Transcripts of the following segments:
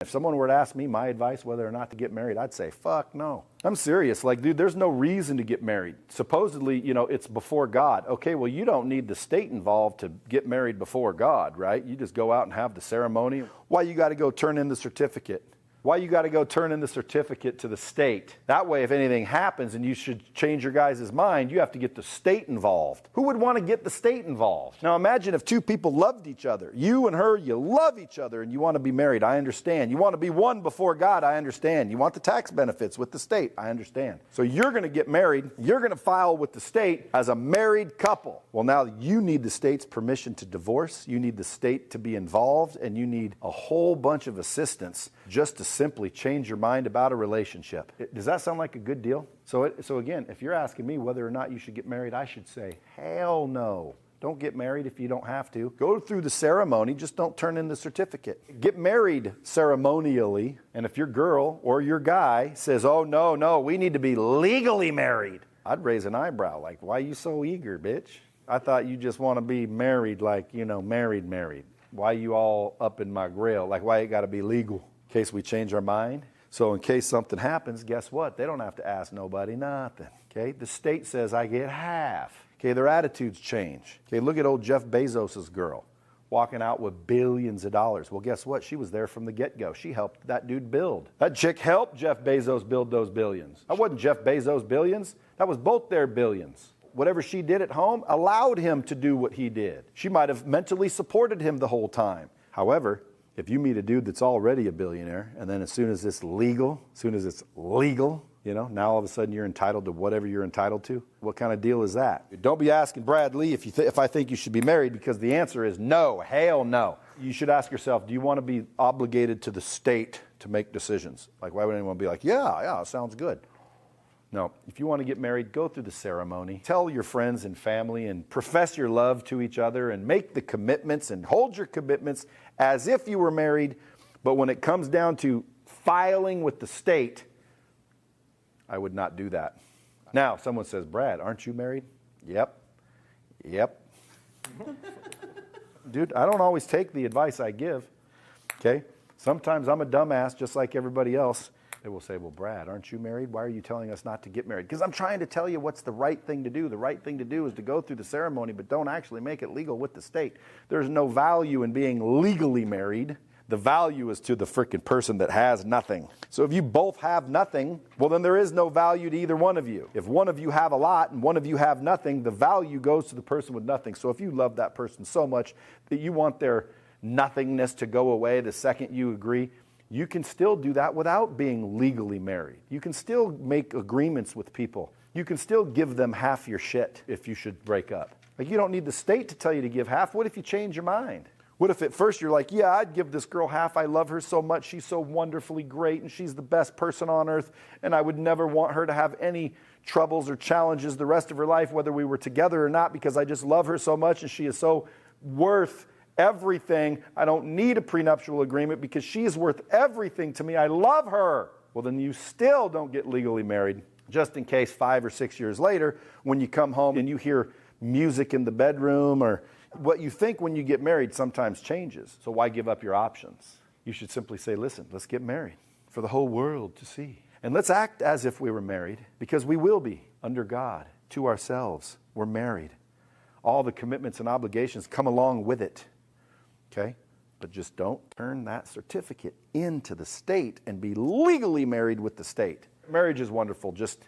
If someone were to ask me my advice whether or not to get married, I'd say, fuck no. I'm serious. Like, dude, there's no reason to get married. Supposedly, it's before God. Okay, well, you don't need the state involved to get married before God, right? You just go out and have the ceremony. Why you got to go turn in the certificate? Why you got to go turn in the certificate to the state? That way, if anything happens and you should change your guys' mind, you have to get the state involved. Who would want to get the state involved? Now imagine if two people loved each other. You and her, you love each other and you want to be married. I understand. You want to be one before God. I understand. You want the tax benefits with the state. I understand. So you're going to get married. You're going to file with the state as a married couple. Well, now you need the state's permission to divorce. You need the state to be involved, and you need a whole bunch of assistance just to simply change your mind about a relationship. Does that sound like a good deal? So again, if you're asking me whether or not you should get married, I should say, hell no. Don't get married if you don't have to. Go through the ceremony, just don't turn in the certificate. Get married ceremonially, and if your girl or your guy says, oh, no, we need to be legally married, I'd raise an eyebrow, like, why are you so eager, bitch? I thought you just want to be married, like, married. Why you all up in my grill? Like, why it got to be legal? In case we change our mind. So in case something happens, guess what? They don't have to ask nobody nothing. Okay, the state says I get half. Okay, their attitudes change. Okay, look at old Jeff Bezos' girl walking out with billions of dollars. Well, guess what? She was there from the get-go. She helped that dude build. That chick helped Jeff Bezos build those billions. That wasn't Jeff Bezos' billions. That was both their billions. Whatever she did at home allowed him to do what he did. She might have mentally supported him the whole time. However, if you meet a dude that's already a billionaire, and then as soon as it's legal, now all of a sudden you're entitled to whatever you're entitled to, what kind of deal is that? Don't be asking Brad Lee if I think you should be married, because the answer is no, hell no. You should ask yourself, do you want to be obligated to the state to make decisions? Like, why would anyone be like, yeah, sounds good? No, if you want to get married, go through the ceremony. Tell your friends and family and profess your love to each other and make the commitments and hold your commitments as if you were married. But when it comes down to filing with the state, I would not do that. Now, someone says, Brad, aren't you married? Yep. Dude, I don't always take the advice I give. Okay? Sometimes I'm a dumbass just like everybody else. They will say, well, Brad, aren't you married? Why are you telling us not to get married? Because I'm trying to tell you what's the right thing to do. The right thing to do is to go through the ceremony, but don't actually make it legal with the state. There's no value in being legally married. The value is to the freaking person that has nothing. So if you both have nothing, well, then there is no value to either one of you. If one of you have a lot and one of you have nothing, the value goes to the person with nothing. So if you love that person so much that you want their nothingness to go away the second you agree, you can still do that without being legally married. You can still make agreements with people. You can still give them half your shit if you should break up. Like, you don't need the state to tell you to give half. What if you change your mind? What if at first you're like, yeah, I'd give this girl half. I love her so much. She's so wonderfully great, and she's the best person on earth, and I would never want her to have any troubles or challenges the rest of her life, whether we were together or not, because I just love her so much, and she is so worth everything. I don't need a prenuptial agreement because she's worth everything to me. I love her. Well, then you still don't get legally married, just in case 5 or 6 years later, when you come home and you hear music in the bedroom, or what you think when you get married sometimes changes. So why give up your options? You should simply say, listen, let's get married for the whole world to see. And let's act as if we were married, because we will be under God to ourselves. We're married. All the commitments and obligations come along with it. Okay? But just don't turn that certificate into the state and be legally married with the state. Marriage is wonderful. Just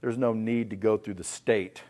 there's no need to go through the state.